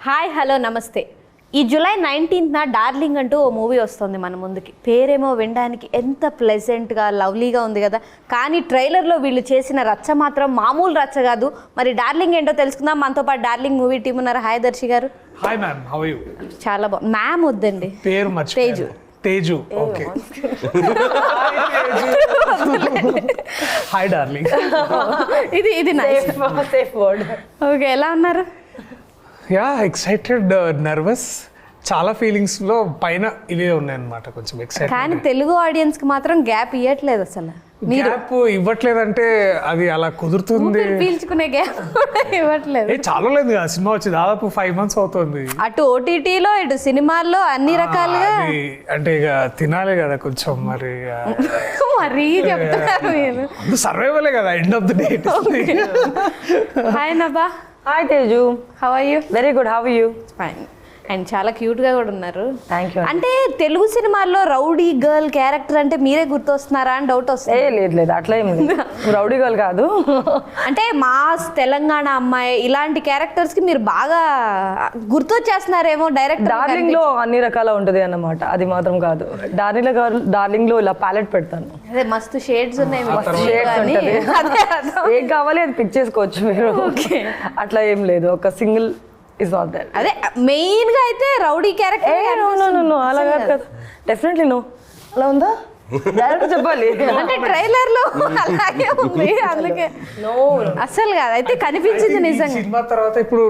Hi hello నమస్తే. ఈ July 19న darling అంటూ ఓ మూవీ వస్తుంది మన ముందుకి. పేరేమో వినడానికి ఎంత ప్లెజెంట్గా లవ్లీగా ఉంది కదా, కానీ ట్రైలర్లో వీళ్ళు చేసిన రచ్చ మాత్రం మామూలు రచ్చ కాదు. మరి డార్లింగ్ ఏంటో తెలుసుకుందాం. మనతో పాటు డార్లింగ్ మూవీ టీం ఉన్నారు. హాయ్ దర్శి గారు. Hi ma'am, how are you? చాలా బాగుంది. మ్యామ్ వద్దండి, పేరు Teju. Teju, okay. Hi darling. ఇది నైస్ సేఫ్ వర్డ్. ఓకే, ఎలా ఉన్నారు? యా, ఎక్సైటెడ్, నర్వస్, చాలా ఫీలింగ్స్ లో పైన ఇవే ఉన్నాయన్నమాట. కొంచెం ఎక్సైటెడ్. కానీ తెలుగు ఆడియన్స్ కి మాత్రం గ్యాప్ ఇవ్వట్లేదు అసలు. గ్యాప్ ఇవ్వట్లేదంటే అది అలా కుదురుతుంది. పీల్చుకునే గ్యాప్ ఇవ్వట్లేదు. చాలా లేదు కదా, సినిమా వచ్చి దాదాపు 5 months అవుతుంది. అటు ఓటీటీలో ఇటు సినిమాల్లో అన్ని రకాలుగా. అంటే ఇక తినాలి కదా కొంచెం, మరి మరీ చెప్తున్నారు మీరు. సర్వైవలే కదా end of the day. Hi Nabha. Hi Teju, how are you? Very good, how are you? Fine. And చాలా క్యూట్ గా కూడా ఉన్నారు. Thank you. అంటే తెలుగు సినిమాల్లో రౌడీ గర్ల్ క్యారెక్టర్ అంటే మీరే గుర్తొస్తున్నారా అని డౌట్ వస్తుంది. లేదు అట్లా ఏం లేదు, రౌడీ గర్ల్ కాదు. అంటే మాస్ తెలంగాణ అమ్మాయి ఇలాంటి క్యారెక్టర్స్ కి మీరు బాగా గుర్తొచ్చేస్తున్నారేమో డైరెక్ట్. డార్లింగ్ లో అన్ని రకాల ఉంటది అన్నమాట, అది మాత్రం కాదు. డార్లింగ్ లో ఇలా ప్యాలెట్ పెడతాను. అదే మస్తు షేడ్స్ ఉన్నాయి. షేడ్స్ ఉంటది, ఏం కావాలి అది పిక్ చేసుకోవచ్చు మీరు. అట్లా ఏం లేదు, ఒక సింగిల్ ఇస్ నాట్ దట్. అదే మెయిన్ గా అయితే రౌడీ క్యారెక్టర్. నో అలా కాదు కదా, డెఫినెట్లీ నో. అలా ఉందా? డైరెక్ట్ చెప్పాలి. అంటే ట్రైలర్ లో అలాగే ఉంది, అందుకే అసలు కాదు అయితే కనిపించింది నిజంగా. సినిమా తర్వాత ఇప్పుడు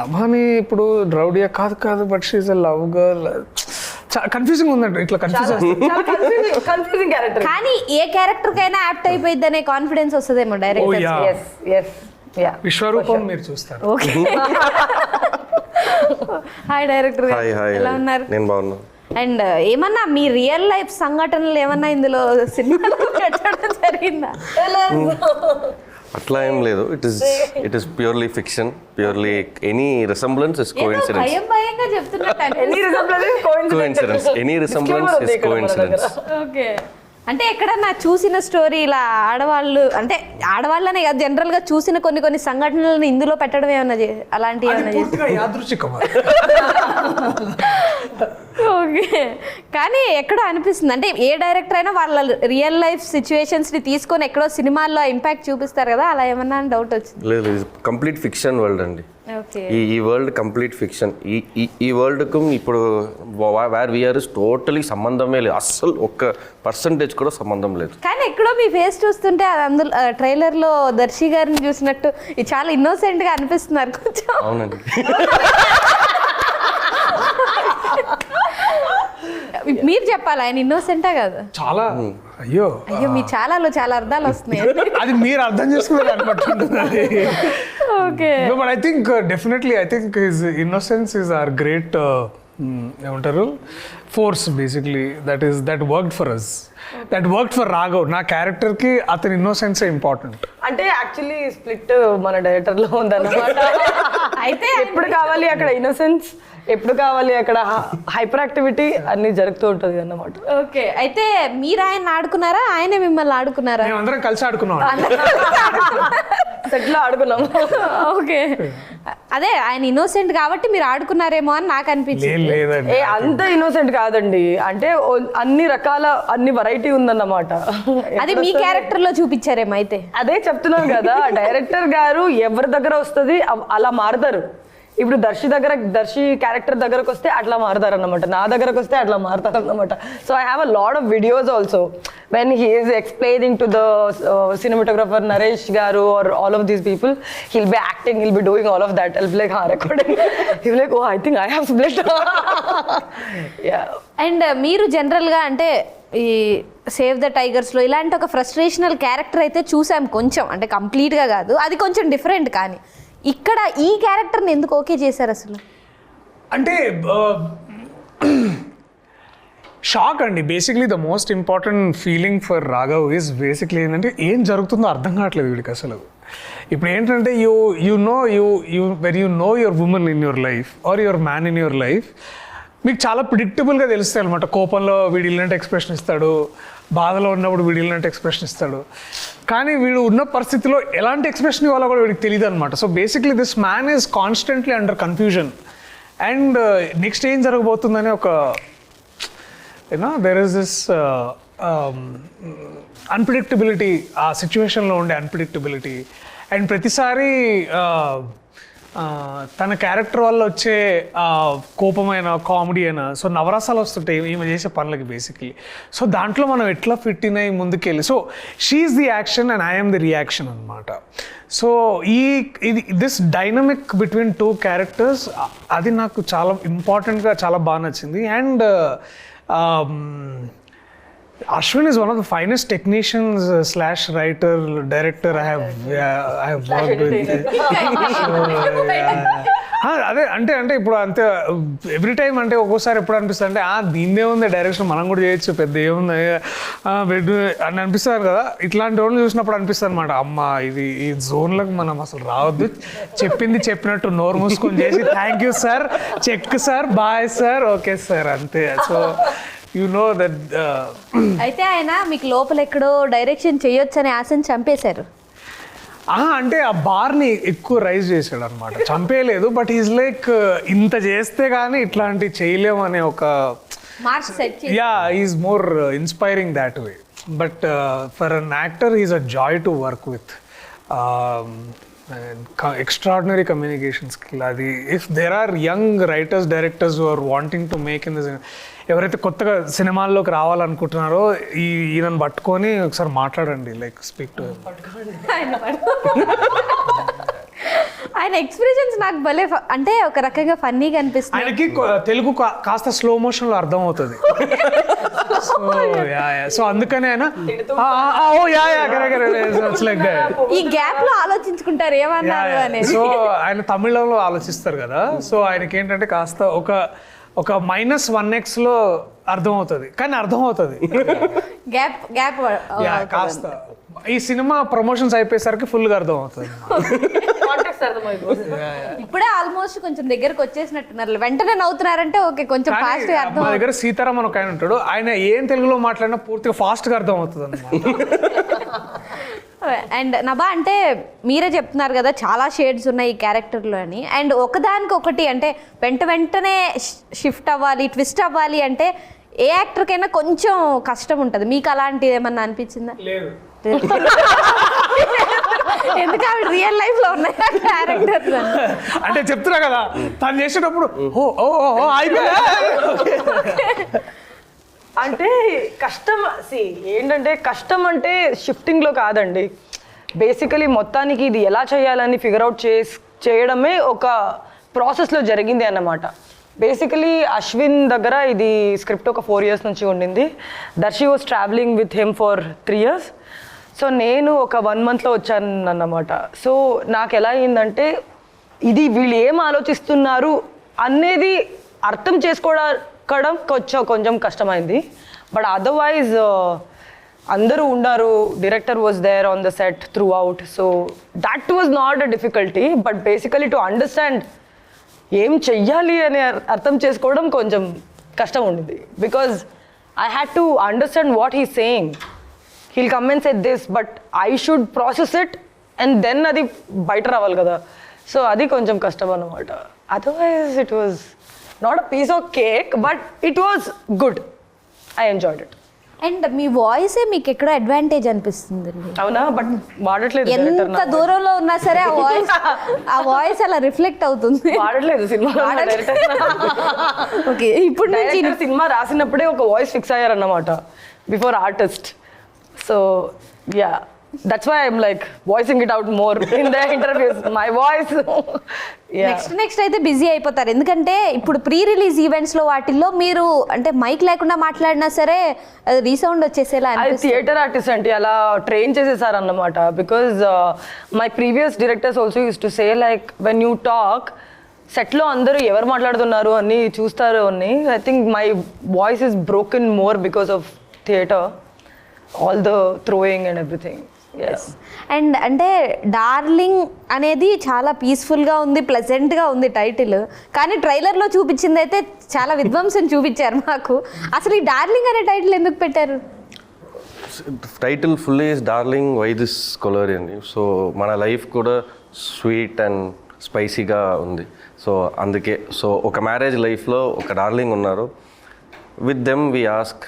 నభాని ఇప్పుడు రౌడీ కాదు, but she's a love girl. Confusing ఉందండి, ఇట్లా కన్ఫ్యూజింగ్ క్యారెక్టర్. కానీ ఏ క్యారెక్టర్ కైనా యాప్ట్ అయిపోయింది అనే కాన్ఫిడెన్స్ వస్తుందేమో డైరెక్టర్. విశ్వరూపం మీరు చూస్తారు. ఓకే. హాయ్ డైరెక్టర్ గారు, ఎలా ఉన్నారు? నేను బాగున్నా. అండ్ ఏమన్నా మీ రియల్ లైఫ్ సంఘటనలు ఏమన్నా ఇందులో సినిమాలో పెట్టడం జరిగిందా? అట్లా ఏం లేదు. It is purely fiction. Purely any resemblance is coincidence. భయంగా చెప్తున్నట్టు. Any resemblance is coincidence. Okay. అంటే ఎక్కడన్నా చూసిన స్టోరీ ఇలా ఆడవాళ్ళు, అంటే ఆడవాళ్ళనే కాదు జనరల్ గా చూసిన కొన్ని సంఘటనలను ఇందులో పెట్టడం ఏమన్నా అలాంటివి ఏమన్నా? యాదృచ్ఛికం. ఓకే. కానీ ఎక్కడో అనిపిస్తుంది, అంటే ఏ డైరెక్టర్ అయినా వాళ్ళ రియల్ లైఫ్ సిచ్యువేషన్స్ ని తీసుకొని ఎక్కడో సినిమాల్లో ఇంపాక్ట్ చూపిస్తారు కదా, అలా ఏమన్నా డౌట్ వచ్చింది? లేదు, కంప్లీట్ ఫిక్షన్ వరల్డ్ అండి. ఈ వరల్డ్ కంప్లీట్ ఫిక్షన్. ఈ వరల్డ్కు ఇప్పుడు వేర్ వీఆర్ ఇస్ టోటలీ సంబంధమే లేదు, అస్సలు ఒక్క పర్సంటేజ్ కూడా సంబంధం లేదు. కానీ ఎక్కడో మీ ఫేస్ చూస్తుంటే అందులో ట్రైలర్ లో దర్శి గారిని చూసినట్టు చాలా ఇన్నోసెంట్ గా అనిపిస్తున్నారు కొంచెం. అవునండి. మీరు చెప్పాలి, ఆయన ఇన్నోసెంటా కదా? చాలా. అయ్యో మీ చాలా అర్థాలు వస్తున్నాయి. అది మీరు అర్థం చేసుకున్నారు అనుకుంటున్నది. Okay. But I think definitely his innocence is are great ఏమంటారు force basically. That worked for us, that worked for Raghav. నా క్యారెక్టర్ కి అతని ఇన్నోసెన్స్ ఇంపార్టెంట్. అంటే యాక్చువల్లీ స్ప్లిట్ మన డైరెక్టర్ లో ఉందన్నమాట. అయితే ఎప్పుడు కావాలి అక్కడ ఇన్నోసెన్స్, ఎప్పుడు కావాలి అక్కడ హైపర్ యాక్టివిటీ అన్ని జరుగుతూ ఉంటుంది అన్నమాట. ఓకే. అయితే మీరు ఆయన ఆడుకున్నారా, ఆయనే మిమ్మల్ని ఆడుకున్నారా? మేమందరం కలిసి ఆడుకున్నాం. సెట్ లో ఆడుకున్నాం. ఓకే. అదే ఆయన ఇన్నోసెంట్ కాబట్టి మీరు ఆడుకున్నారేమో అని నాకు అనిపించింది. అంత ఇన్నోసెంట్ కాదండి, అంటే అన్ని వెరైటీ ఉందన్నమాట. అది మీ క్యారెక్టర్ లో చూపించారేమో. అయితే అదే చెప్తున్నాను కదా, డైరెక్టర్ గారు ఎవరి దగ్గర వస్తుంది అలా మారుతారు. ఇప్పుడు దర్శి క్యారెక్టర్ దగ్గరకు వస్తే అట్లా మారుతారు అన్నమాట, నా దగ్గరకు వస్తే అట్లా మారుతారు అన్నమాట. So I have a lot of videos also when he is explaining to the cinematographer Naresh garu or all of these people. He'll be acting, he'll be doing all of that. I'll be like, recording. He'll be like, oh, I think I have split. Yeah. And మీరు జనరల్గా అంటే ఈ save the టైగర్స్లో ఇలాంటి ఒక ఫ్రస్ట్రేషనల్ character అయితే చూసాం కొంచెం, అంటే కంప్లీట్గా కాదు, అది కొంచెం డిఫరెంట్. కానీ ఇక్కడ ఈ క్యారెక్టర్ని ఎందుకు ఓకే చేశారు అసలు? అంటే షాక్ అండి. Basically the most important feeling for Raghav is basically ఏంటంటే ఏం జరుగుతుందో అర్థం కావట్లేదు వీడికి అసలు. ఇప్పుడు ఏంటంటే when you know your woman in your life or your man in your life, మీకు చాలా ప్రిడిక్టబుల్గా తెలుస్తాయి అనమాట. కోపంలో వీడు ఇలాంటి ఎక్స్ప్రెషన్ ఇస్తాడు, బాధలో ఉన్నప్పుడు వీడు ఇలాంటి ఎక్స్ప్రెషన్ ఇస్తాడు. కానీ వీడు ఉన్న పరిస్థితిలో ఎలాంటి ఎక్స్ప్రెషన్ ఇవ్వాలో కూడా వీడికి తెలియదు అనమాట. So basically this man is constantly under confusion. And next ఏం జరగబోతుందని ఒక దెర్ ఇస్ దిస్ అన్ప్రిడిక్టబిలిటీ, ఆ సిచ్యువేషన్లో ఉండే అన్ప్రిడిక్టబిలిటీ. అండ్ ప్రతిసారి తన క్యారెక్టర్ వల్ల వచ్చే కోపమైన కామెడీ అయినా, సో నవరసాలు వస్తుంటాయి ఈమె చేసే పనులకి బేసిక్లీ. సో దాంట్లో మనం ఎట్లా ఫిట్ ఇన్ అయ్యి ముందుకెళ్ళి, so she is the action and I'm the reaction అనమాట. So this dynamic between two characters, అది నాకు చాలా ఇంపార్టెంట్గా చాలా బాగా నచ్చింది. And Ashwin is one of the finest technicians / writer, director I have worked with. అదే అంటే ఇప్పుడు అంతే ఎవ్రీ టైం అంటే ఒక్కోసారి ఎప్పుడు అనిపిస్తుంది అంటే దీన్నే ఉంది డైరెక్షన్ మనం కూడా చేయొచ్చు, పెద్ద ఏముంది బెడ్ అని అనిపిస్తారు కదా. ఇట్లాంటి వాళ్ళు చూసినప్పుడు అనిపిస్తుంది అనమాట, అమ్మ ఇది ఈ జోన్లకు మనం అసలు రావద్దు, చెప్పింది చెప్పినట్టు నోరు మూసుకొని చేసి thank you sir, check sir, bye sir, okay sir, అంతే. So you know that. అయితే ఆయన మీకు లోపల ఎక్కడో డైరెక్షన్ చేయొచ్చని ఆశని చంపేశారు. అంటే ఆ బార్ని ఎక్కువ రైజ్ చేశాడు అనమాట, చంపేయలేదు. బట్ ఈజ్ లైక్ ఇంత చేస్తే కానీ ఇట్లాంటి చేయలేము అనే ఒక marks set. Yeah, is more inspiring that way. But for an actor is a joy to work with. Extraordinary communication skill అది. If there are young writers, directors who are wanting to make in this, ఎవరైతే కొత్తగా సినిమాల్లోకి రావాలనుకుంటున్నారో ఈయనను పట్టుకొని ఒకసారి మాట్లాడండి, like speak to him. ఆయన ఎక్స్ప్రెషన్స్ నాకు భలే అంటే ఒక రకంగా ఫన్నీగా అనిపిస్తుంది. ఆయనకి తెలుగు కాస్త స్లో మోషన్లో అర్థం అవుతుంది. సో అందుకనే ఆయన ఈ గ్యాప్ లో ఆలోచించుకుంటారు ఏమన్నారు అని. సో ఆయన తమిళంలో ఆలోచిస్తారు కదా, సో ఆయనకి ఏంటంటే కాస్త ఒక -1x లో అర్థం అవుతుంది, కానీ అర్థం అవుతుంది గ్యాప్ కాస్త. ఈ సినిమా ప్రమోషన్స్ అయిపోయేసరికి ఫుల్గా అర్థం అవుతుంది. ఇప్పుడే ఆల్మోస్ట్ కొంచెం దగ్గరకు వచ్చేసినట్టున్నారు, వెంటనే నవ్వుతున్నారంటే ఓకే, కొంచెం ఫాస్ట్ గా అర్థం. మా దగ్గర సీతారాం అని ఒక ఆయన ఉంటాడు, ఆయన ఏం తెలుగులో మాట్లాడినా పూర్తిగా ఫాస్ట్గా అర్థం అవుతుంది అన్నమాట. అండ్ నభా, అంటే మీరే చెప్తున్నారు కదా చాలా షేడ్స్ ఉన్నాయి ఈ క్యారెక్టర్లో అని. అండ్ ఒకదానికి ఒకటి అంటే వెంటనే షిఫ్ట్ అవ్వాలి, ట్విస్ట్ అవ్వాలి అంటే ఏ యాక్టర్కైనా కొంచెం కష్టం ఉంటుంది. మీకు అలాంటిది ఏమన్నా అనిపించిందా? లేదు. ఎందుకు ఆవిడ రియల్ లైఫ్ లో ఉన్నాయి క్యారెక్టర్స్ అంటే చెప్తున్నా కదా, తను చేసేటప్పుడు అంటే కష్టం ఏంటంటే కష్టం అంటే షిఫ్టింగ్లో కాదండి, బేసికలీ మొత్తానికి ఇది ఎలా చేయాలని ఫిగర్ అవుట్ చేయడమే ఒక ప్రాసెస్లో జరిగింది అన్నమాట. బేసికలీ అశ్విన్ దగ్గర ఇది స్క్రిప్ట్ ఒక 4 years నుంచి ఉండింది. Darshi was travelling with him for 3 years. So నేను ఒక 1 monthలో వచ్చాను అన్నమాట. సో నాకు ఎలా అయిందంటే ఇది వీళ్ళు ఏం ఆలోచిస్తున్నారు అనేది అర్థం చేసుకోవడం కొంచెం కష్టమైంది. బట్ అదర్వైజ్ అందరూ ఉన్నారు, director was there on the set throughout. So that was not a difficulty. But basically to understand ఏం చెయ్యాలి అని అర్థం చేసుకోవడం కొంచెం కష్టం ఉండింది. Because I had to understand what he saying. He'll come and said this, but I should process it and then అది బయట రావాలి కదా. సో అది కొంచెం కష్టం అన్నమాట. Otherwise it was not a piece of cake, but it was good. I enjoyed it. And మీ వాయిసే మీకు ఎక్కడో అడ్వాంటేజ్ అనిపిస్తుంది. అవునా? బట్ వాడట్లేదు, ఎంత దూరంలో ఉన్నా సరే ఆ వాయిస్ అలా రిఫ్లెక్ట్ అవుతుంది. వాడట్లేదు సినిమా. ఓకే, ఇప్పుడు నుంచి సినిమా రాసినప్పుడే ఒక వాయిస్ ఫిక్స్ అయ్యారన్నమాట before artist. So yeah, that's why I'm like voicing it out more in the interviews, my voice. Next అయితే బిజీ అయిపోతారు, ఎందుకంటే ఇప్పుడు ప్రీ రిలీజ్ ఈవెంట్స్ లో వాటిల్లో మీరు అంటే మైక్ లేకుండా మాట్లాడినా సరే రీసౌండ్ వచ్చేసేలా. అది థియేటర్ ఆర్టిస్ట్ అంటే అలా ట్రైన్ చేసేసారు అన్నమాట. Because my previous directors also use to say like when you talk సెట్లో అందరూ ఎవరు మాట్లాడుతున్నారు అని చూస్తారు అని. I think my voice is broken more because of theatre, all the throwing and everything. And అంటే డార్లింగ్ అనేది చాలా పీస్ఫుల్గా ఉంది, ప్లెజెంట్గా ఉంది టైటిల్. కానీ ట్రైలర్లో చూపించింది అయితే చాలా విధ్వంసం చూపించారు మాకు. అసలు ఈ డార్లింగ్ అనే టైటిల్ ఎందుకు పెట్టారు? Title full is darling why this Kolaveri అండి. సో మన లైఫ్ కూడా స్వీట్ అండ్ స్పైసీగా ఉంది. సో అందుకే సో ఒక మ్యారేజ్ లైఫ్లో ఒక డార్లింగ్ ఉన్నారు. విత్ దెమ్ వీ ఆస్క్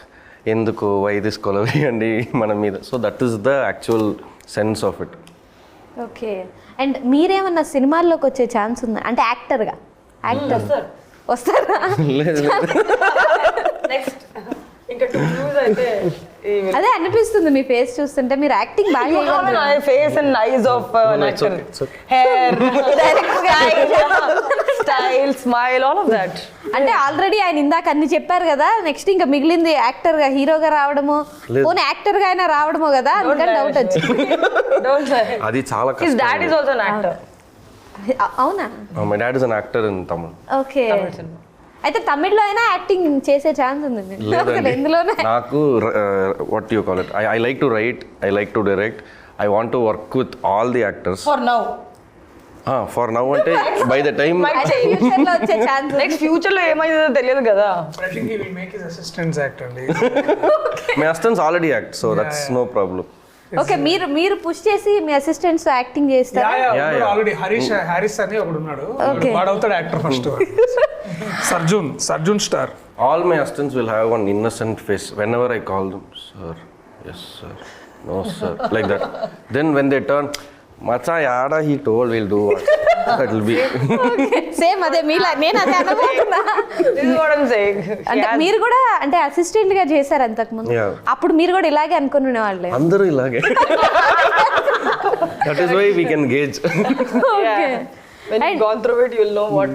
ఎందుకు వై దిస్ కొలవేయండి మన మీద. So that is the actual sense of it. Okay. And మీరేమన్నా సినిమాల్లోకి వచ్చే ఛాన్స్ ఉందా, అంటే యాక్టర్గా? యాక్టర్ వస్తారా? నెక్స్ట్ ఇంకా 2 views అయితే అదే అనిపిస్తుంది మీ ఫేస్ చూస్తుంటే, మీరు యాక్టింగ్ బాగా చేయగలరు. Face and eyes of hair, style, smile, all of that. అంటే ఆల్రెడీ ఆయన ఇందాక అన్ని చెప్పారు కదా, నెక్స్ట్ ఇంకా మిగిలింది యాక్టర్ గా, హీరోగా రావడమో, పోనీ యాక్టర్ గా అయినా రావడమో కదా, అందుకని డౌట్ వచ్చింది. అది చాలా his dad is also an actor. అవునా? My dad is an actor in Tamil. Okay. అయితే తమిళ్లో అయినా యాక్టింగ్ చేసే ఛాన్స్ ఉంది ఎందులోనే? నాకు what you call it, I like to right, I like to direct, I want to work with all the actors. For now అంటే by the time future లో వచ్చే chance, next future లో ఏమైందో తెలియదు కదా. I think he will make his assistants act అండి. My assistants already act, so that's no problem. Okay. మీరు push చేసి మీ అసిస్టెంట్స్ యాక్టింగ్ చేస్తారా? ఆల్రెడీ హారిస్ అని ఒకడు ఉన్నాడు, వాడు అవుతాడు actor first. Sarjun star. All my assistants will have one innocent face whenever I call them, sir, yes sir, no sir, like that. Then when they turn, macha yada he told we'll do what, that will be. Same అదే మీలా, నేను అదే అనుకుంటున్నా. This is what I'm saying. అంటే మీరు కూడా అంటే assistant గా చేశారు అంతకు ముందు, Yeah. అప్పుడు మీరు కూడా ఇలాగే అనుకునే వాళ్ళే. అందరూ ఇలాగే. That is why we can gauge. Okay. When you've gone through it, you'll know what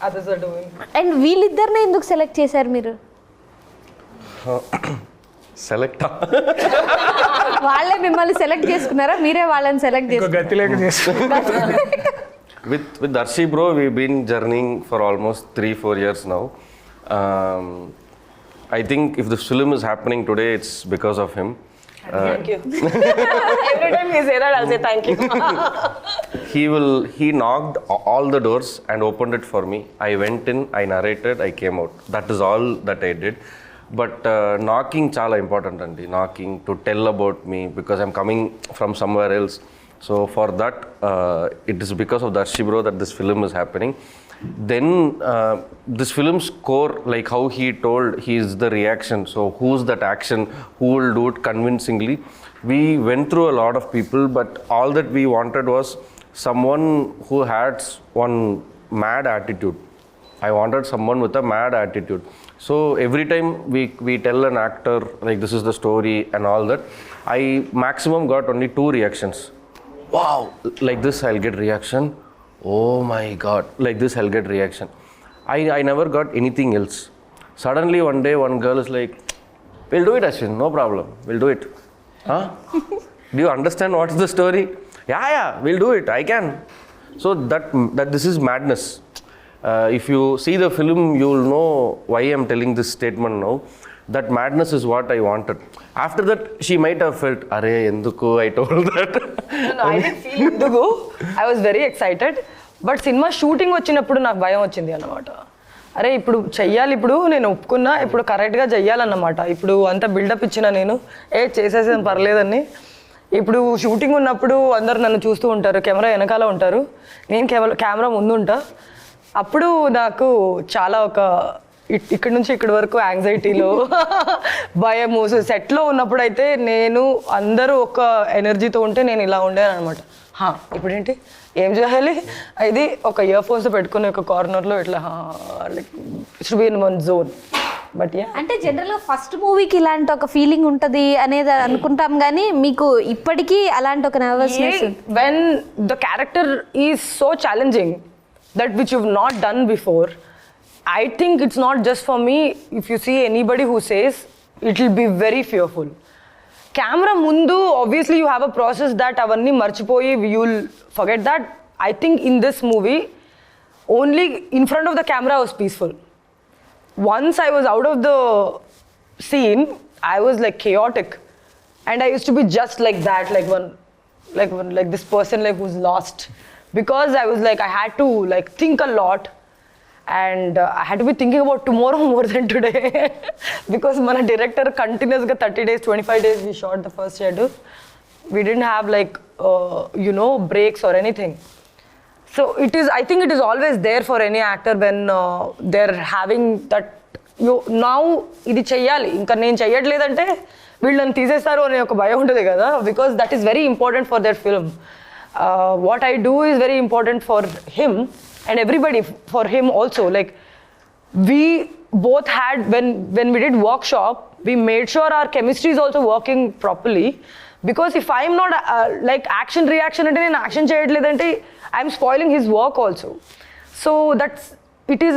others are doing. And వీళ్ళిద్దరిని ఎందుకు సెలెక్ట్ చేశారు మీరు? Select. వాళ్ళే మిమ్మల్ని సెలెక్ట్ చేసుకున్నారా, మీరే వాళ్ళని సెలెక్ట్ ఇంకో చేసుకున్నారా? గతి లేక చేస్తారు. With Darshi bro, we've been journeying for almost 3-4 years now. I think if this film is happening today, it's because of him. Thank you. Every time he say that, I'll say thank you. He knocked all the doors and opened it for me. I went in, I narrated, I came out. That is all that I did. But knocking chala important andi. Knocking to tell about me because I'm coming from somewhere else. So for that, it is because of Darshi bro that this film is happening. Then this film's core, like how he told, he is the reaction. So who's that action? Who will do it convincingly? We went through a lot of people, but all that we wanted was someone who had one mad attitude. I wanted someone with a mad attitude. So every time we tell an actor like this is the story and all that, I maximum got only 2 reactions. Wow, like this I'll get reaction. Oh my god, like this I'll get reaction. I never got anything else. Suddenly one day one girl is like, we'll do it Ashwin, no problem, we'll do it. Huh? Do you understand what's the story? Yeah, we'll do it, I can. So that this is madness. If you see the film, you will know why I'm telling this statement now. That madness is what I wanted. After that, she might have felt, "Arey, enduku I told that." No, I didn't feel enduku. I was very excited. But cinema shooting వచ్చినప్పుడు నాకు భయం వచ్చింది అన్నమాట. అరే ఇప్పుడు చెయ్యాలి, ఇప్పుడు నేను ఒప్పుకున్నా, ఇప్పుడు కరెక్ట్గా చెయ్యాలన్నమాట. ఇప్పుడు అంత బిల్డప్ ఇచ్చిన నేను చేసేసాను పర్లేదని. ఇప్పుడు షూటింగ్ ఉన్నప్పుడు అందరు నన్ను చూస్తూ ఉంటారు, కెమెరా వెనకాల ఉంటారు, నేను కెమెరా ముందు ఉంటా. అప్పుడు నాకు చాలా ఒక ఇక్కడి నుంచి ఇక్కడి వరకు యాంగ్జైటీలో భయము. సెట్లో ఉన్నప్పుడు అయితే నేను అందరూ ఒక ఎనర్జీతో ఉంటే నేను ఇలా ఉండేది అనమాట. ఇప్పుడేంటి ఏం చేయాలి, ఇది ఒక ఇయర్ ఫోన్స్ పెట్టుకుని ఒక కార్నర్లో ఇట్లా like should be in one zone. But అంటే జనరల్గా ఫస్ట్ మూవీకి ఇలాంటి ఒక ఫీలింగ్ ఉంటుంది అనేది అనుకుంటాం, కానీ మీకు ఇప్పటికీ అలాంటి ఒక nervousness? When the character is so challenging that which you've not done before, I think it's not just for me. If you see anybody who says, it will be very fearful. Camera mundu, obviously you have a process that avanni marchipoyi, you'll forget that. I think in this movie, only in front of the camera I was peaceful. Once I was out of the scene, I was like chaotic, and I used to be just like that, like this person like who's lost. Because I was like, I had to like think a lot, and I had to be thinking about tomorrow more than today. Because mana director continuous ga 30 days 25 days we shot the first schedule. We didn't have like breaks or anything. So I think it is always there for any actor when they're having that, now ఇది చెయ్యాలి, ఇంకా నేను చెయ్యట్లేదంటే వీళ్ళని తీసేస్తారు అనే ఒక భయం ఉంటుంది కదా, because that is very important for that film. What I do is very important for him and everybody for him also. Like we both had, when we did workshop, we made sure our chemistry is also working properly, because if I'm not like action reaction ante nenu action cheyadledante I'm spoiling his work also. So it is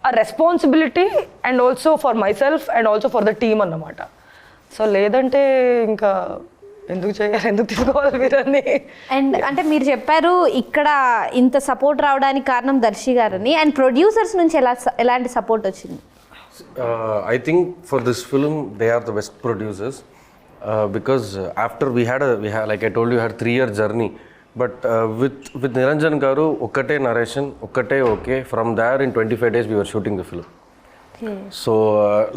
a responsibility, and also for myself and also for the team annamata. So ledante inka ఎందుకు చేయాలి, ఎందుకు తీసుకోవాలి మీరని. And అంటే మీరు చెప్పారు ఇక్కడ ఇంత సపోర్ట్ రావడానికి కారణం దర్శి గారని, అండ్ ప్రొడ్యూసర్స్ నుంచి ఎలాంటి సపోర్ట్ వచ్చింది? I think for this film they are the best producers, because after we had like I told you, had 3-year journey, but with Niranjan garu okkate narration okkate okay, from there in 25 days we were shooting the film. So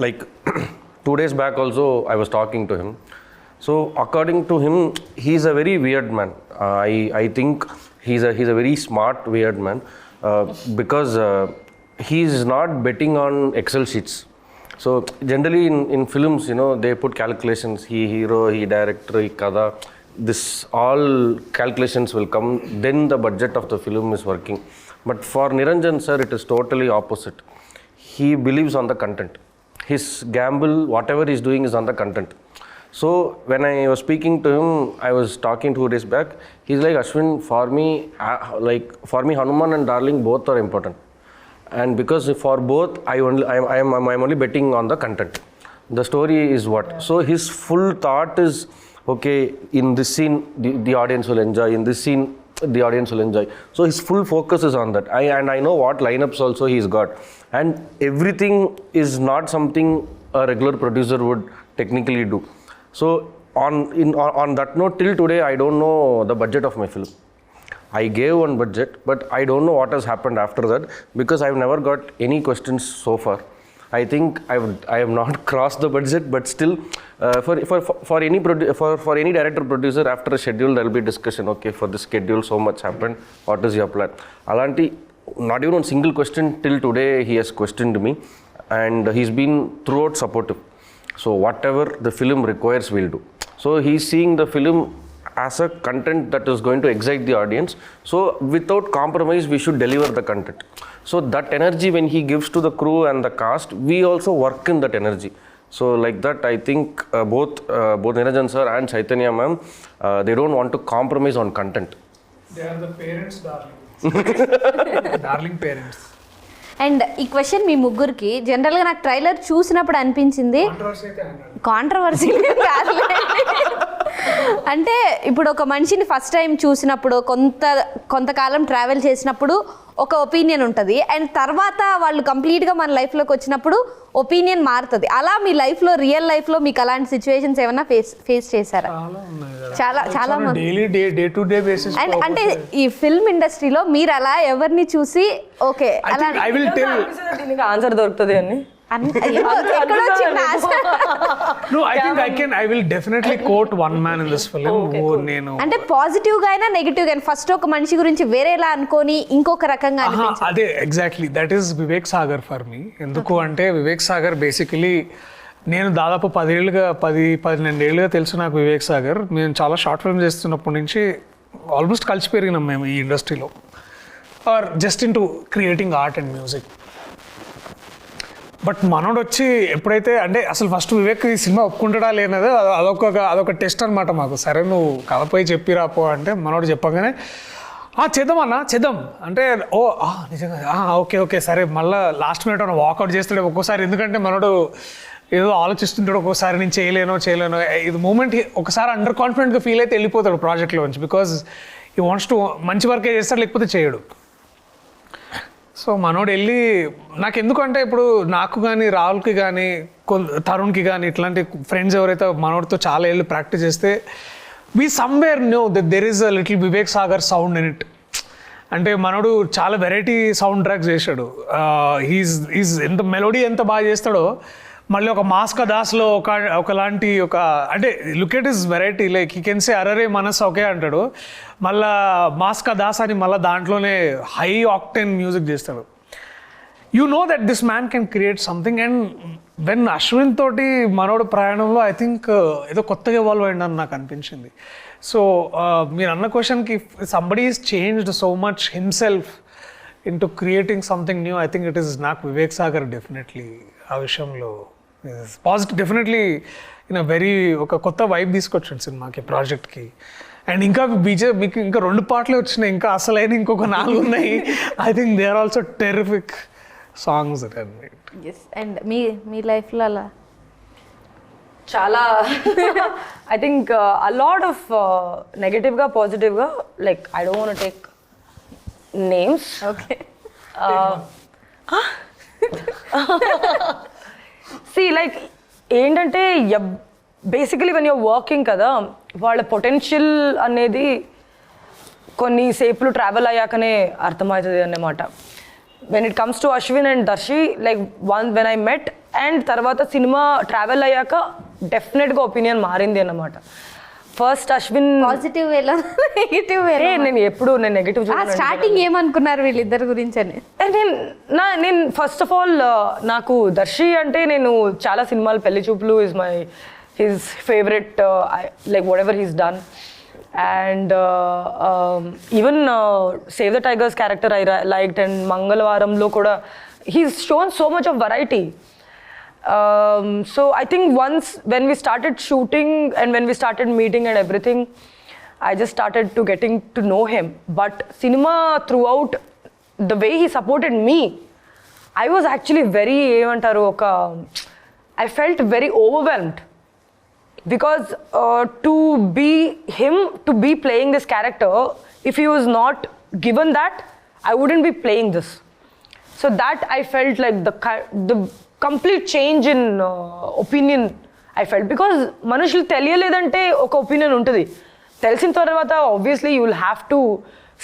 like 2 days back also I was talking to him. So according to him, he's a very weird man. I think he's a very smart weird man, because he's not betting on Excel sheets. So generally in films, you know, they put calculations. He hero, he director, he kada. This all calculations will come. Then the budget of the film is working. But for Niranjan sir, it is totally opposite. He believes on the content. His gamble, whatever he's doing, is on the content. So when I was speaking to him, I was talking 2 days back. He's like, Ashwin, for me, Hanuman and Darling both are important, and because for both, I'm only betting on the content. The story is what. Yeah. So his full thought is, okay, in this scene the audience will enjoy. In this scene the audience will enjoy. So his full focus is on that. I know what lineups also he's got, and everything is not something a regular producer would technically do. So on that note, till today I don't know the budget of my film. I gave one budget, but I don't know what has happened after that, because I've never got any questions so far. I think I have not crossed the budget, but still for any director producer, after a schedule there will be discussion. Okay, for this schedule so much happened, what is your plan? Alanti, not even one single question till today he has questioned me, and he's been throughout supportive. So whatever the film requires, we'll do. So he's seeing the film as a content that is going to excite the audience. So without compromise, we should deliver the content. So that energy when he gives to the crew and the cast, we also work in that energy. So like that, I think both Niranjan sir and Chaitanya ma'am, they don't want to compromise on content. They are the parents, darling. Darling parents. And ఈ question మీ ముగ్గురికి జనరల్గా నాకు trailer చూసినప్పుడు అనిపించింది, controversy అంటే ఇప్పుడు ఒక మనిషిని ఫస్ట్ టైం చూసినప్పుడు కొంతకాలం ట్రావెల్ చేసినప్పుడు ఒక ఒపీనియన్ ఉంటుంది, అండ్ తర్వాత వాళ్ళు కంప్లీట్గా మన లైఫ్లోకి వచ్చినప్పుడు ఒపీనియన్ మారుతుంది. అలా మీ లైఫ్లో, రియల్ లైఫ్లో మీకు అలాంటి సిచ్యువేషన్స్ ఏమైనా ఫేస్ చేశారా? చాలా అండ్ అంటే ఈ ఫిల్మ్ ఇండస్ట్రీలో మీరు అలా ఎవరిని చూసి ఓకే అలా ఆన్సర్ దొరుకుతుంది అని I will definitely quote one man in this film. అంటే పాజిటివ్ గా అయినా నెగటివ్ గా, ఫస్ట్ ఒక మనిషి గురించి వేరేలా అనుకొని ఇంకొక రకంగా అదే exactly that is Vivek Sagar for me. ఎందుకు అంటే వివేక్ సాగర్ బేసికలీ నేను దాదాపు 10-12 ఏళ్ళుగా తెలుసు నాకు వివేక్ సాగర్. మేము చాలా షార్ట్ ఫిల్మ్ చేస్తున్నప్పటి నుంచి ఆల్మోస్ట్ కలిసి పెరిగినాం మేము ఈ ఇండస్ట్రీలో, or just into creating art and music. But మనోడు వచ్చి ఎప్పుడైతే అంటే అసలు ఫస్ట్ వివేక్ ఈ సినిమా ఒప్పుకుంటాడా లేనదో అదొక టెస్ట్ అనమాట మాకు. సరే నువ్వు కథపోయి చెప్పిరాపో అంటే మనోడు చెప్పగానే చేద్దాం అంటే నిజంగా ఓకే సరే. మళ్ళీ లాస్ట్ మినిట్ వాకౌట్ చేస్తాడు ఒక్కోసారి, ఎందుకంటే మనోడు ఏదో ఆలోచిస్తుంటాడు ఒక్కోసారి, నేను చేయలేను ఇది మూమెంట్ ఒకసారి అండర్ కాన్ఫిడెంట్గా ఫీల్ అయితే వెళ్ళిపోతాడు ప్రాజెక్ట్లో నుంచి, బికాజ్ ఈ వాంట్స్ టు మంచి వర్కే చేస్తాడు, లేకపోతే చేయడు. సో మనోడు వెళ్ళి నాకు ఎందుకంటే ఇప్పుడు నాకు కానీ రాహుల్కి కానీ తరుణ్కి కానీ ఇట్లాంటి ఫ్రెండ్స్ ఎవరైతే మనోడితో చాలా ఏళ్ళు ప్రాక్టీస్ చేస్తే we somewhere know that there is a little Vivek Sagar sound in it. అంటే మనోడు చాలా వెరైటీ సౌండ్ ట్రాక్స్ చేశాడు. హీస్ ఎంత మెలోడీ ఎంత బాగా చేస్తాడో మళ్ళీ ఒక మాస్కా దాస్లో ఒకలాంటి ఒక అంటే look at is variety like he can say అరరే మనస్ ఒకే అంటాడు, మళ్ళా మాస్కా దాస్ అని మళ్ళీ దాంట్లోనే హై ఆక్టెన్ మ్యూజిక్ చేస్తాడు. You know that this man can create something. And when Ashwin తోటి మనోడు ప్రయాణంలో ఐ థింక్ ఏదో కొత్తగా ఇవాల్వ్ అయ్యిందని నాకు అనిపించింది. సో మీరు అన్న క్వశ్చన్కి somebody is changed so much himself into creating something new, I think it is నాకు వివేక్ సాగర్ డెఫినెట్లీ ఆ విషయంలో positive, definitely in a very ఒక కొత్త వైబ్ తీసుకొచ్చాడు సినిమాకి, ప్రాజెక్ట్కి. అండ్ ఇంకా మీకు ఇంకా 2 పాటలే వచ్చినాయి, ఇంకా అసలైన ఇంకొక 4 ఉన్నాయి. I think they are also terrific songs. And మీ లైఫ్లో అలా చాలా I think a lot of నెగటివ్గా పాజిటివ్గా, like I don't want take names. Okay. See, like ఏంటంటే బేసికలీ వెన్ యూర్ వర్కింగ్ కదా, వాళ్ళ పొటెన్షియల్ అనేది కొన్ని సేపులు ట్రావెల్ అయ్యాకనే అర్థమవుతుంది అన్నమాట. When it comes to Ashwin and Darshi, like when I met and తర్వాత సినిమా ట్రావెల్ అయ్యాక డెఫినెట్గా ఒపీనియన్ మారింది అన్నమాట. ఫస్ట్ అశ్విన్ పాజిటివ్ వేలో నెగిటివ్ వేలో నేను నెగిటివ్ స్టార్టింగ్ ఏమనుకున్నారు వీళ్ళిద్దరి గురించి అని? నేను ఫస్ట్ ఆఫ్ ఆల్ నాకు దర్శి అంటే నేను చాలా సినిమాలు, Pelli Choopulu is my his favourite, like what ever he's done. And even Save the Tigers character I liked. And మంగళవారంలో కూడా he's shown so much of variety. So I think once when we started shooting and when we started meeting and everything, I just started to getting to know him. But cinema throughout, the way he supported me, I was actually very I felt very overwhelmed, because to be him, to be playing this character, if he was not given that, I wouldn't be playing this. So that I felt like the complete change in opinion I felt. Because మనుషులు తెలియలేదంటే ఒక opinion ఉంటుంది, తెలిసిన తర్వాత obviously you will have to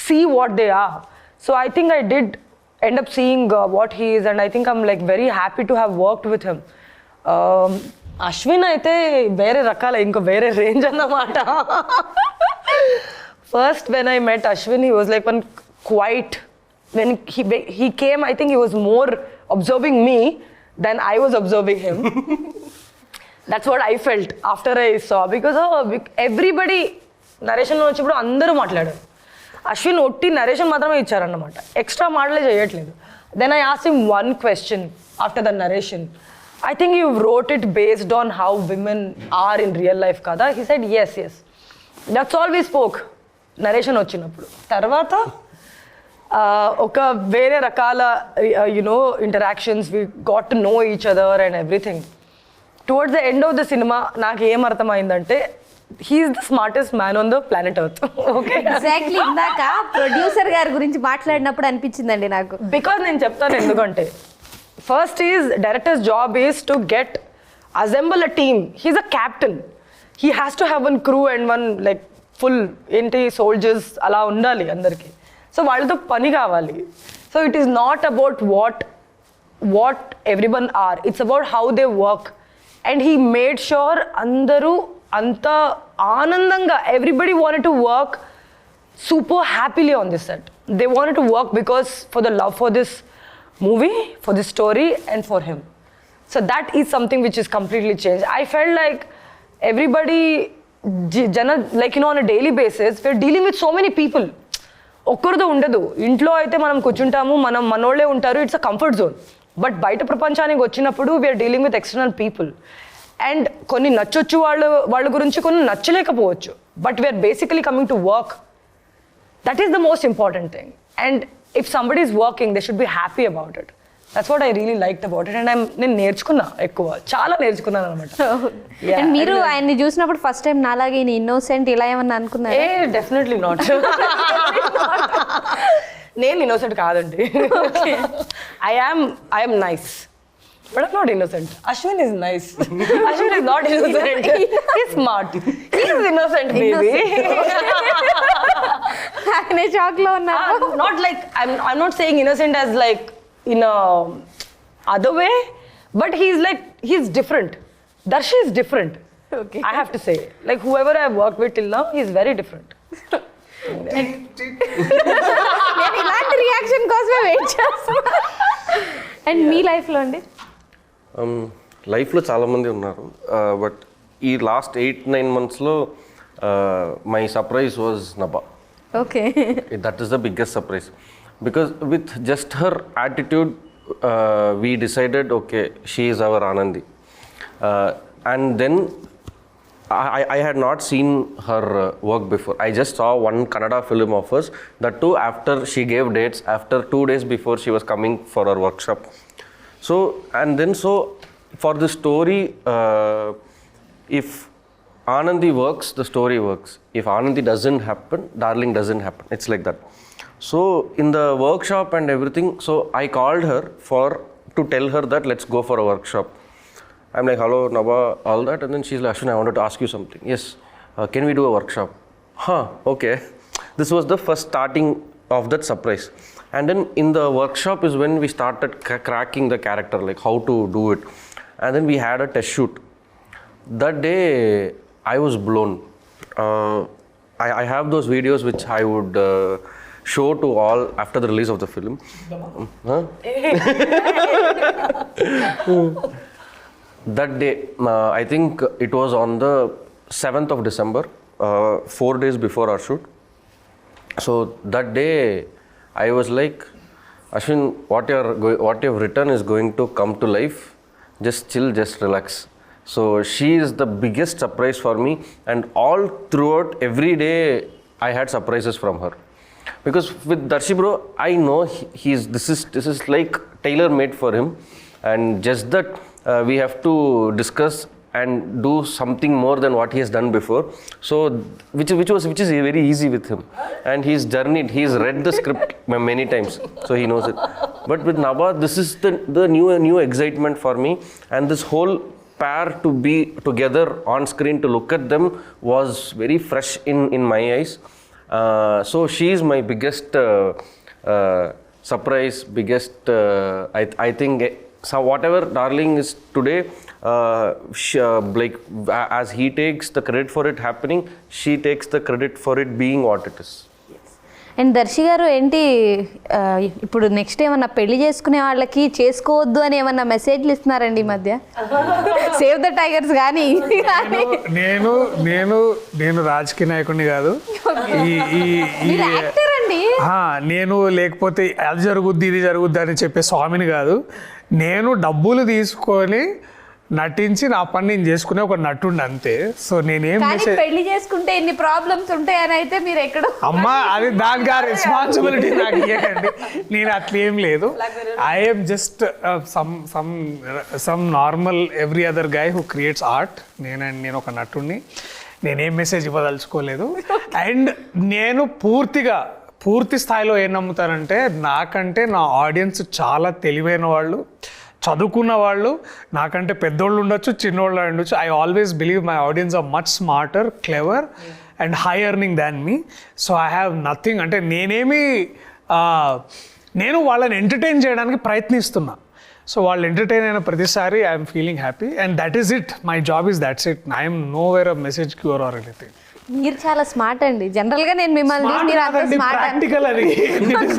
see what they are. So I think I did end up seeing what he is, and I think I'm like very happy to have worked with him. Ashwin అయితే వేరే రకాల, ఇంకా వేరే range అన్నమాట. First when I met Ashwin, he was like one quiet. When he came, I think he was more observing me than I was observing him. That's what I felt after I saw, because everybody నరేషన్లో వచ్చినప్పుడు అందరూ మాట్లాడారు, అశ్విన్ ఒట్టి narration మాత్రమే ఇచ్చారన్నమాట, extra మాటలే చేయట్లేదు. Then I asked him one question after the narration, I think you wrote it based on how women are in real life kada? He said yes. That's all we spoke narration వచ్చినప్పుడు. తర్వాత ఒక వేరే రకాల interactions, we got to know each other and everything. Towards the end of the సినిమా నాకు ఏం అర్థమైందంటే, he's the smartest man on the planet earth. Okay, exactly. ఇందాక ప్రొడ్యూసర్ గారి గురించి మాట్లాడినప్పుడు అనిపించిందండి నాకు. బికాజ్ నేను చెప్తాను ఎందుకంటే, first is director's job is to get assemble a team. He's a captain, he has to have one crew and one like full ఏంటి సోల్జర్స్ అలా ఉండాలి అందరికీ. సో వాళ్ళతో పని కావాలి. So it is not about what everyone are, it's about how they work. And he made sure అందరూ అంత ఆనందంగా, everybody wanted to work super happily on this set. They wanted to work because for the love for this movie, for this story and for him. So that is something which is completely change. I felt like everybody, like on a daily basis, we're dealing with so many people. ఒక్కరితో ఉండదు. ఇంట్లో అయితే మనం కూర్చుంటాము, మనోళ్ళే ఉంటారు, it's a comfort zone. But బయట ప్రపంచానికి వచ్చినప్పుడు we're dealing with external people. And కొన్ని నచ్చొచ్చు వాళ్ళ గురించి, కొన్ని నచ్చలేకపోవచ్చు. But we're basically coming to work. That is the most important thing. And if somebody is working, they should be happy about it. That's what I really liked about it. And నేను నేర్చుకున్నా, చాలా నేర్చుకున్నాను అనమాట. And మీరు ఆయన్ని చూసినప్పుడు first time నాలాగే ఈయన ఇన్నోసెంట్ ఇలా ఏమన్నా అనుకున్నారు? Definitely not. నేను ఇన్నోసెంట్ కాదండి. I am nice, but I'm not innocent. Ashwin is nice. Ashwin is not innocent. He's smart. He is innocent baby. ఆయనే షాక్ లో ఉన్నారు. Not like I'm not saying innocent as like in a other way, But he's different. Darshi is different. Okay. I have to say. Like whoever I've worked with till now, he's very different. నేను ఇలాంటి reaction కోసమే wait చేస్తున్నా. And మీ లైఫ్లో అండి? లైఫ్లో చాలామంది ఉన్నారు, బట్ ఈ లాస్ట్ 8-9 monthsలో my surprise was Nabha. Okay. That is the biggest surprise because with just her attitude we decided, okay, she is our Anandi. And then I had not seen her work before. I just saw one Kannada film of hers, that too after she gave dates, after 2 days before she was coming for her workshop. So, and then so for the story, if Anandi works, the story works. If Anandi doesn't happen, Darling doesn't happen. It's like that. So in the workshop and everything, so I called her to tell her that let's go for a workshop. I'm like, hello Nabha, all that, and then she's like, Ashwin, I wanted to ask you something. Yes, can we do a workshop? Okay. This was the first starting of that surprise. And then in the workshop is when we started cracking the character, like how to do it. And then we had a test shoot. That day I was blown. I have those videos which I would show to all after the release of the film. That day, I think it was on the 7th of December, 4 days before our shoot. So that day, I was like, Ashwin, what you've written is going to come to life. Just chill, just relax. So she is the biggest surprise for me, and all throughout every day, I had surprises from her. Because with Darshi bro, I know this is like tailor made for him, and just that we have to discuss and do something more than what he has done before. So which is very easy with him, and he's journeyed. He's read the script many times, so he knows it. But with Nabha, this is the new excitement for me, and this whole pair to be together on screen to look at them was very fresh in my eyes. So she is my biggest surprise, biggest I think. So whatever Darling is today, like as he takes the credit for it happening, she takes the credit for it being what it is. And Darshi గారు ఏంటి ఇప్పుడు next ఏమన్నా పెళ్లి చేసుకునే వాళ్ళకి చేసుకోవద్దు అని ఏమన్నా మెసేజ్లు ఇస్తున్నారండి ఈ మధ్య? సేవ్ ద టైగర్స్ కానీ నేను రాజకీయ నాయకుడిని కాదు, నేను లేకపోతే అది జరుగుద్ది ఇది జరుగుద్ది అని చెప్పే స్వామిని కాదు. నేను డబ్బులు తీసుకొని నటించి నా పని నేను చేసుకునే ఒక నటుండి అంతే. సో నేనేం పెళ్లి చేసుకుంటే ఎన్ని ప్రాబ్లమ్స్ ఉంటాయని అయితే మీరు ఎక్కడ అమ్మా అది దానికి ఆ రెస్పాన్సిబిలిటీ నాకు ఇవ్వకండి. నేను అట్లా ఏం లేదు. I'm just some normal every other guy who creates art. నేను ఒక నటుడిని. నేనేం మెసేజ్ ఇవ్వదలుచుకోలేదు. అండ్ నేను పూర్తి స్థాయిలో ఏం నమ్ముతానంటే, నాకంటే నా ఆడియన్స్ చాలా తెలివైన వాళ్ళు, చదువుకున్న వాళ్ళు, నాకంటే పెద్దోళ్ళు ఉండొచ్చు, చిన్నోళ్ళు ఉండొచ్చు. I always believe my audience are much smarter, clever and high earning than me. So I have nothing. అంటే నేను వాళ్ళని ఎంటర్టైన్ చేయడానికి ప్రయత్నిస్తున్నా. సో వాళ్ళు ఎంటర్టైన్ అయిన ప్రతిసారి I'm feeling happy, and that is it. My job is that's it. I'm know where a message cure or anything. మీరు చాలా smart అండి. జనరల్ గా నేను మిమ్మల్ని ప్రాక్టికల్ అది.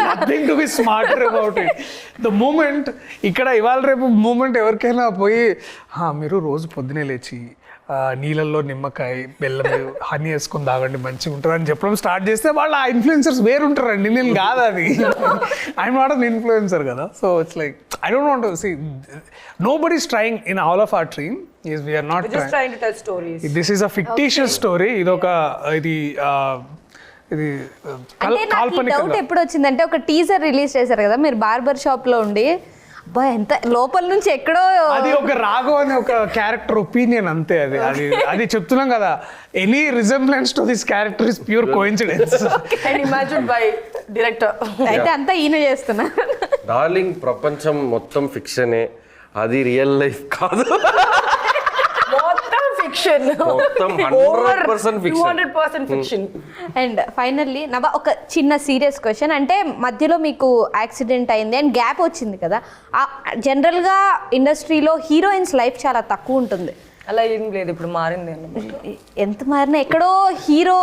Nothing to be smarter about it. The moment ఇక్కడ ఇవాళ రేపు మూమెంట్ ఎవరికైనా పోయి మీరు రోజు పొద్దునే లేచి నీళ్ళల్లో నిమ్మకాయ బెల్లం హనీ వేసుకొని తాగండి మంచిగా ఉంటుంది అని చెప్పడం స్టార్ట్ చేస్తే వాళ్ళు ఆ ఇన్ఫ్లుయెన్సర్స్ వేరుంటారండి. నేను కాదు అది. ఐఎమ్ నాట్ అన్ ఇన్ఫ్లుయెన్సర్ కదా. So it's like I don't want to see. Nobody's trying in all of our team. Yes, we are not. We're just trying to tell stories. This is a fictitious story. ఇది doubt ఎప్పుడు వచ్చిందంటే, ఒక teaser release చేశారు కదా మీరు barber shop లో ఉండి, అబ్బా ఎంత లోపల నుంచి ఎక్కడో అది ఒక రాఘవ్ అనే ఒక క్యారెక్టర్ ఒపీనియన్ అంతే. అది చెప్తున్నాం కదా. Any resemblance to this character is pure coincidence and imagined by director. అయితే అంతా ఈయన చేస్తున్నా. డార్లింగ్ ప్రపంచం మొత్తం ఫిక్షనే, అది రియల్ లైఫ్ కాదు. మొత్తం ఫిక్షన్, మొత్తం 100% fiction. 200% fiction. And finally Nabha ఒక చిన్న సీరియస్ క్వశ్చన్, అంటే మధ్యలో మీకు యాక్సిడెంట్ అయింది అండ్ గ్యాప్ వచ్చింది కదా, జనరల్గా ఇండస్ట్రీలో హీరోయిన్స్ లైఫ్ చాలా తక్కువ ఉంటుంది. అలా ఏం లేదు, ఇప్పుడు మారింది అన్నమాట. ఎంత మారినా ఎక్కడో హీరో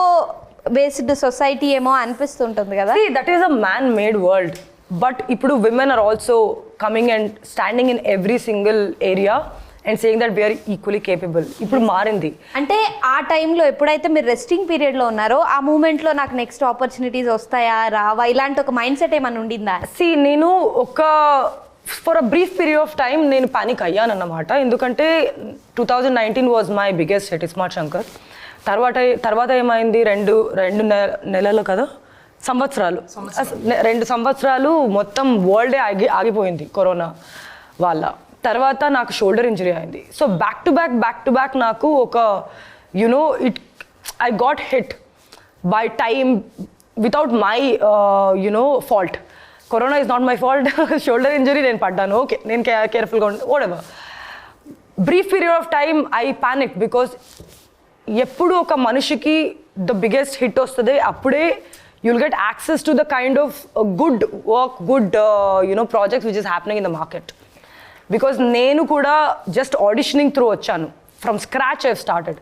బేస్డ్ సొసైటీ ఏమో అనిపిస్తుంటుంది కదా. That is a man made world, but ఇప్పుడు women are also coming and standing in every single area and saying that we're equally capable. ఇప్పుడు మారింది. అంటే ఆ టైంలో ఎప్పుడైతే మీరు రెస్టింగ్ పీరియడ్లో ఉన్నారో ఆ మూమెంట్లో నాకు నెక్స్ట్ ఆపర్చునిటీస్ వస్తాయా రావా ఇలాంటి ఒక మైండ్ సెట్ ఏమైనా ఉండిందా? నేను for a brief period of time నేను పానిక్ అయ్యాను అన్నమాట. ఎందుకంటే 2019 was my biggest hit smart Shankar. తర్వాత ఏమైంది, రెండు నెలలు కదా, సంవత్సరాలు, 2 సంవత్సరాలు మొత్తం వరల్డే ఆగిపోయింది కరోనా వల్ల. తర్వాత నాకు షోల్డర్ ఇంజరీ అయింది. సో బ్యాక్ టు బ్యాక్ నాకు ఒక I got hit by time without my fault. Corona is not my fault. Shoulder injury నేను పడ్డాను, ఓకే నేను కేర్ఫుల్గా whatever. Brief period of time I panic because ఎప్పుడు ఒక మనిషికి ద బిగ్గెస్ట్ హిట్ వస్తుంది అప్పుడే you'll get access to the kind of good work, good projects which is happening in the market. Because నేను కూడా just auditioning through వచ్చాను, from scratch I've started.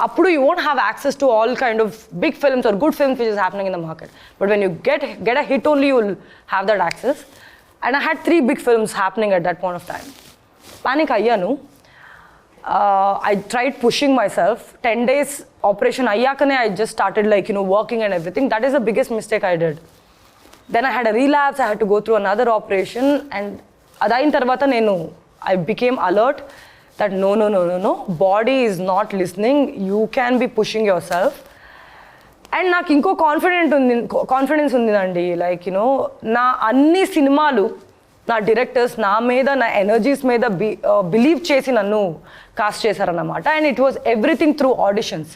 Appudu you won't have access to all kind of big films or good films which is happening in the market. But when you get a hit only, you will have that access. And I had 3 big films happening at that point of time. Panic ayyanu. I tried pushing myself. 10 days operation ayyakane I just started working and everything. That is the biggest mistake I did. Then I had a relapse. I had to go through another operation, and adayin tarvata I became alert that no, body is not listening. You can be pushing yourself. And నాకు ఇంకో confidence ఉందండి. నా అన్ని సినిమాలు నా directors నా మీద, నా ఎనర్జీస్ మీద బిలీవ్ చేసి నన్ను కాస్ట్ చేశారన్నమాట. And it was everything through auditions.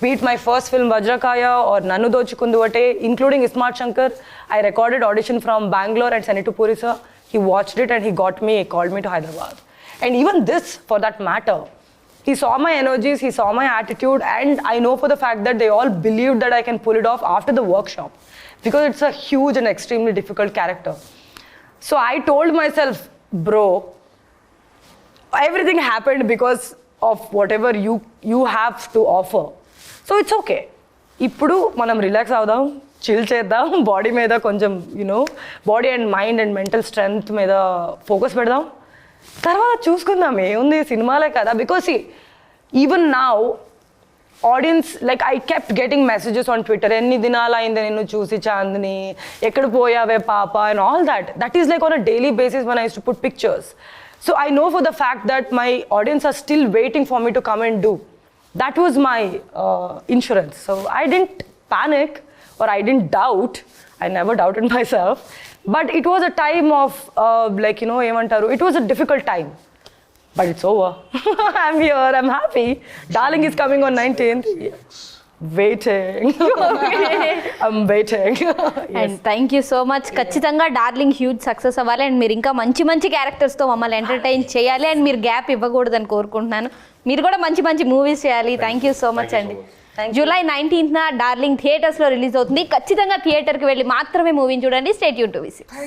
Be it my first film Vajrakaya or Nannu Dochukunduvate, including Smart Shankar. I recorded audition from Bangalore and sent it to Puri sir. He watched it and he called me to Hyderabad. And even this, for that matter, he saw my energies, he saw my attitude, and I know for the fact that they all believed that I can pull it off after the workshop, because it's a huge and extremely difficult character. So I told myself, bro, everything happened because of whatever you have to offer. So it's okay. ఇప్పుడు మనం relax అవుదాం, chill చేద్దాం, body మీద కొంచెం body and mind and mental strength మీద focus పెడదాం, తర్వాత చూసుకుందాం ఏముంది, సినిమాలే కదా. Because even now audience, I kept getting messages on Twitter, ఎన్ని దినాలు అయింది నిన్ను చూసి చాందిని, ఎక్కడ పోయావే పాప, and all that. That is on a daily basis when I used to put pictures. So I know for the fact that my audience are still waiting for me to come and do. That was my insurance. So I didn't panic or I didn't doubt. I never doubted myself. But it was a time of ఏమంటారు, it was a difficult time. But it's over. I'm here, I'm happy. Darling is coming on 19th. Waiting. I'm waiting. And thank you so much. ఖచ్చితంగా darling huge success అవ్వాలి and మీరు ఇంకా మంచి క్యారెక్టర్స్తో మమ్మల్ని entertain చేయాలి and మీరు gap ఇవ్వకూడదని కోరుకుంటున్నాను. మీరు కూడా మంచి మూవీస్ చేయాలి. థ్యాంక్ యూ సో మచ్ అండి. July 19th డార్లింగ్ థియేటర్స్లో రిలీజ్ అవుతుంది. ఖచ్చితంగా థియేటర్కి వెళ్ళి మాత్రమే మూవీని చూడండి. Stay tune to V6.